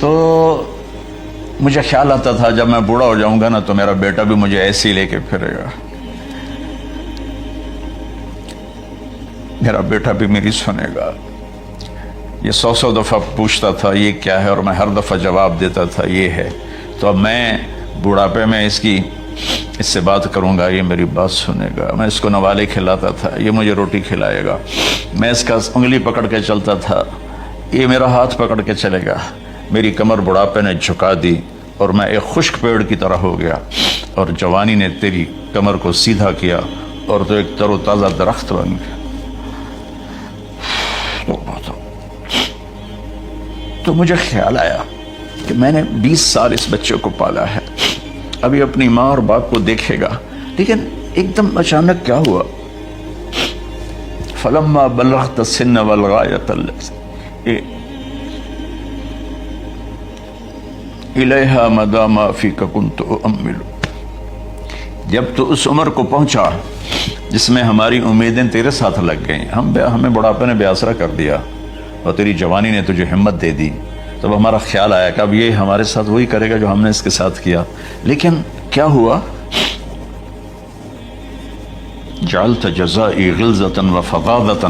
تو مجھے خیال آتا تھا جب میں بوڑھا ہو جاؤں گا نا تو میرا بیٹا بھی مجھے ایسے ہی لے کے پھرے گا، میرا بیٹا بھی میری سنے گا۔ یہ 100 دفعہ پوچھتا تھا یہ کیا ہے، اور میں ہر دفعہ جواب دیتا تھا یہ ہے۔ تو اب میں بوڑھاپے میں اس سے بات کروں گا، یہ میری بات سنے گا۔ میں اس کو نوالے کھلاتا تھا، یہ مجھے روٹی کھلائے گا۔ میں اس کا انگلی پکڑ کے چلتا تھا، یہ میرا ہاتھ پکڑ کے چلے گا۔ میری کمر بڑھاپے نے جھکا دی اور میں ایک خشک پیڑ کی طرح ہو گیا، اور جوانی نے تیری کمر کو سیدھا کیا اور تو ایک تر و تازہ درخت بن گیا۔ تو مجھے خیال آیا کہ میں نے 20 سال اس بچے کو پالا ہے، ابھی اپنی ماں اور باپ کو دیکھے گا، لیکن ایک دم اچانک کیا ہوا؟ فلما بلغت السن والغایۃ الیہا مدى ما فیک کنت اؤمل، جب تو اس عمر کو پہنچا جس میں ہماری امیدیں تیرے ساتھ لگ گئیں، ہمیں بڑھاپے نے بے آسرا کر دیا اور تیری جوانی نے تجھے ہمت دے دی، تب ہمارا خیال آیا کہ اب یہ ہمارے ساتھ وہی کرے گا جو ہم نے اس کے ساتھ کیا۔ لیکن کیا ہوا؟ جعلت جزائی غلظۃ وفظاظۃ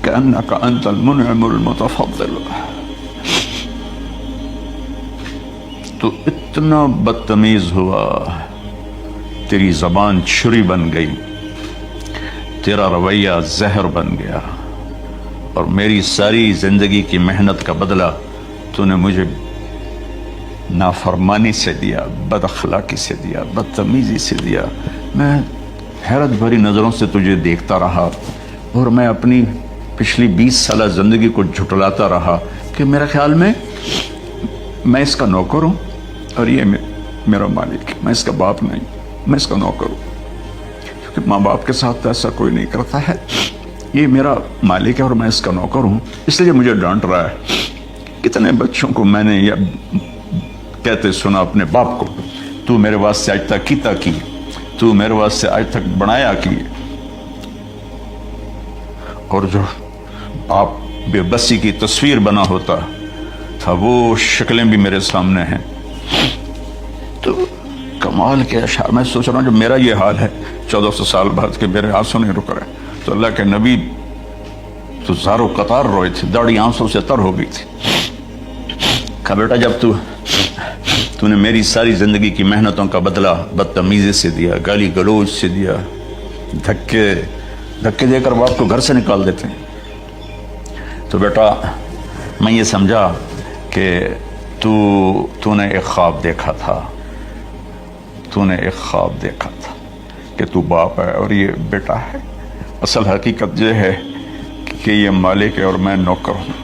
کأنک انت المنعم المتفضل، تو اتنا بدتمیز ہوا، تیری زبان چھری بن گئی، تیرا رویہ زہر بن گیا، اور میری ساری زندگی کی محنت کا بدلہ تو نے مجھے نافرمانی سے دیا، بد اخلاقی سے دیا، بدتمیزی سے دیا۔ میں حیرت بھری نظروں سے تجھے دیکھتا رہا، اور میں اپنی پچھلی 20 سالہ زندگی کو جھٹلاتا رہا کہ میرے خیال میں اس کا نوکر ہوں اور یہ میرا مالک ہے، میں اس کا باپ نہیں، میں اس کا نوکر ہوں، کیونکہ ماں باپ کے ساتھ ایسا کوئی نہیں کرتا ہے، یہ میرا مالک ہے اور میں اس کا نوکر ہوں، اس لیے مجھے ڈانٹ رہا ہے۔ کتنے بچوں کو میں نے یہ کہتے سنا اپنے باپ کو، تو میرے واسطے آج تک کیتا کی، تو میرے واسطے آج تک بنایا کی، اور جو آپ بے بسی کی تصویر بنا ہوتا تھا وہ شکلیں بھی میرے سامنے ہیں۔ تو کمال کے اشعار، میں سوچ رہا ہوں جو میرا یہ حال ہے 1400 سال بعد کے میرے آنسو نہیں رک رہے، تو اللہ کے نبی تو زارو قطار روئے تھے، داڑھی آنسوں سے تر ہو گئی تھی۔ کہا بیٹا جب تو نے میری ساری زندگی کی محنتوں کا بدلہ بدتمیزی سے دیا، گالی گلوچ سے دیا، دھکے دے کر باپ کو گھر سے نکال دیتے ہیں، تو بیٹا میں یہ سمجھا کہ تو نے ایک خواب دیکھا تھا، تو نے ایک خواب دیکھا تھا کہ تو باپ ہے اور یہ بیٹا ہے، اصل حقیقت یہ ہے کہ یہ مالک ہے اور میں نوکر ہوں۔